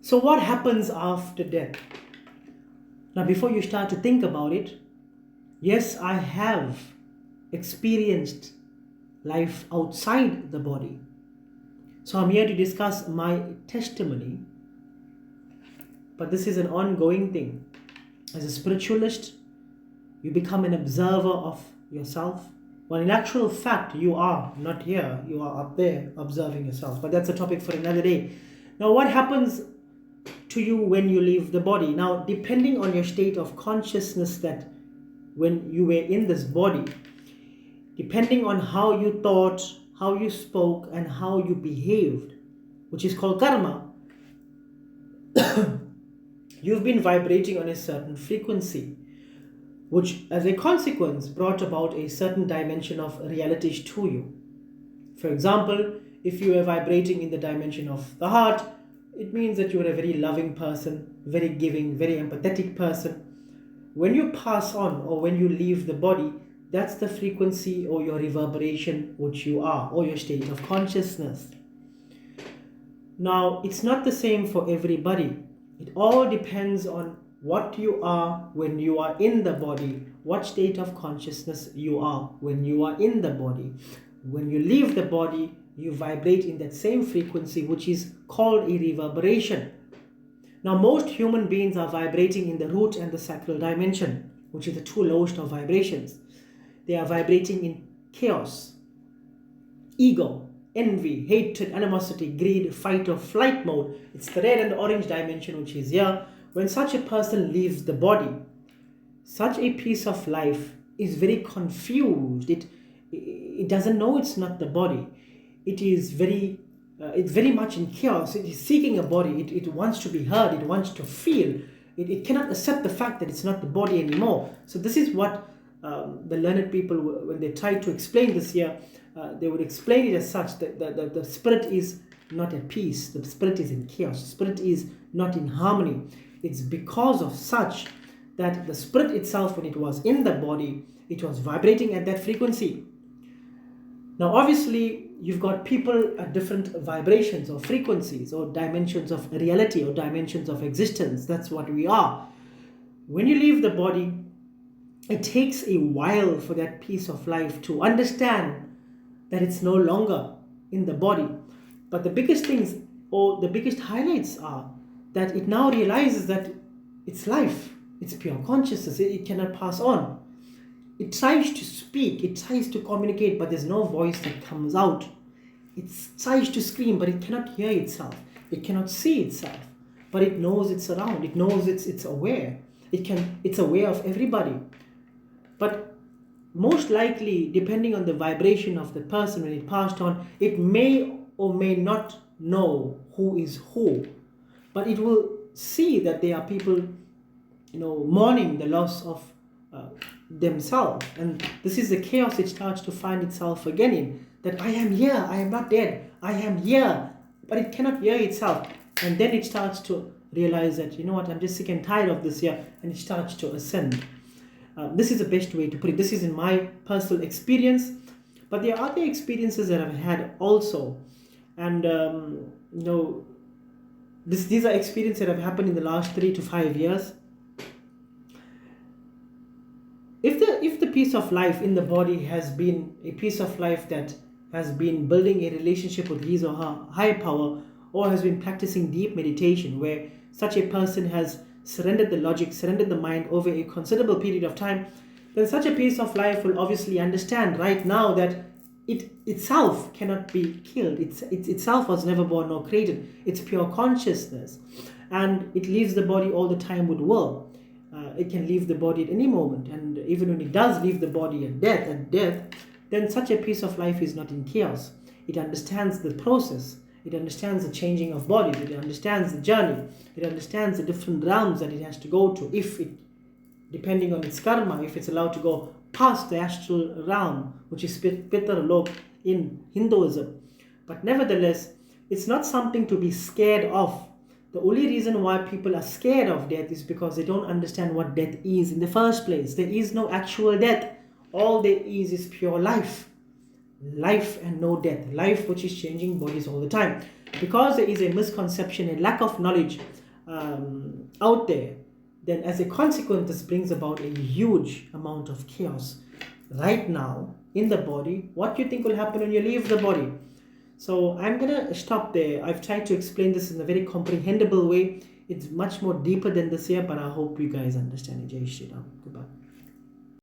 So what happens after death? Now, before you start to think about it, yes, I have experienced life outside the body. So I'm here to discuss my testimony, but this is an ongoing thing. As a spiritualist, you become an observer of yourself. Well, in actual fact, you are not here. You are up there observing yourself. But that's a topic for another day. Now, what happens to you when you leave the body? Now, depending on your state of consciousness that when you were in this body, depending on how you thought, how you spoke, and how you behaved, which is called karma, you've been vibrating on a certain frequency, which as a consequence brought about a certain dimension of realities to you. For example, if you are vibrating in the dimension of the heart, it means that you are a very loving person, very giving, very empathetic person. When you pass on or when you leave the body, that's the frequency or your reverberation which you are, or your state of consciousness. Now, it's not the same for everybody. It all depends on what you are when you are in the body, what state of consciousness you are when you are in the body. When you leave the body, you vibrate in that same frequency, which is called a reverberation. Now, most human beings are vibrating in the root and the sacral dimension, which is the two lowest of vibrations. They are vibrating in chaos, ego, envy, hatred, animosity, greed, fight or flight mode. It's the red and the orange dimension which is here. When such a person leaves the body, such a piece of life is very confused. It doesn't know it's not the body. It's very much in chaos. It is seeking a body. It wants to be heard. It wants to feel. It cannot accept the fact that it's not the body anymore. So this is what the learned people, when they try to explain this here, they would explain it as such that the spirit is not at peace. The spirit is in chaos. The spirit is not in harmony. It's because of such that the spirit itself, when it was in the body, it was vibrating at that frequency. Now, obviously, you've got people at different vibrations or frequencies or dimensions of reality or dimensions of existence. That's what we are. When you leave the body, it takes a while for that piece of life to understand that it's no longer in the body. But the biggest things or the biggest highlights are that it now realizes that it's life, it's pure consciousness, it cannot pass on. It tries to speak, it tries to communicate, but there's no voice that comes out. It tries to scream, but it cannot hear itself. It cannot see itself, but it knows it's around. It knows it's aware. It's aware of everybody. But most likely, depending on the vibration of the person when it passed on, it may or may not know who is who, but it will see that there are people, mourning the loss of themselves, and this is the chaos it starts to find itself again in, that I am here, I am not dead, I am here, but it cannot hear itself, and then it starts to realize that, I'm just sick and tired of this here, and it starts to ascend. This is the best way to put it. This is in my personal experience, but there are other experiences that I've had also, and these are experiences that have happened in the last 3 to 5 years. If the piece of life in the body has been a piece of life that has been building a relationship with his or her higher power, or has been practicing deep meditation, where such a person has surrendered the logic, surrendered the mind over a considerable period of time, then such a piece of life will obviously understand right now that it itself cannot be killed. It itself was never born nor created. It's pure consciousness, and it leaves the body all the time with will. It can leave the body at any moment, and even when it does leave the body at death, then such a piece of life is not in chaos. It understands the process. It understands the changing of bodies. It understands the journey. It understands the different realms that it has to go to. If it, depending on its karma, if it's allowed to go past the astral realm, which is Pitar-lok in Hinduism. But nevertheless, it's not something to be scared of. The only reason why people are scared of death is because they don't understand what death is in the first place. There is no actual death. All there is pure life. Life and no death. Life which is changing bodies all the time. because there is a misconception, a lack of knowledge out there, then as a consequence this brings about a huge amount of chaos right now in the body. What do you think will happen when you leave the body? So I'm gonna stop there. I've tried to explain this in a very comprehensible way. It's much more deeper than this here, but I hope you guys understand it. Jai Shri Ram. Goodbye.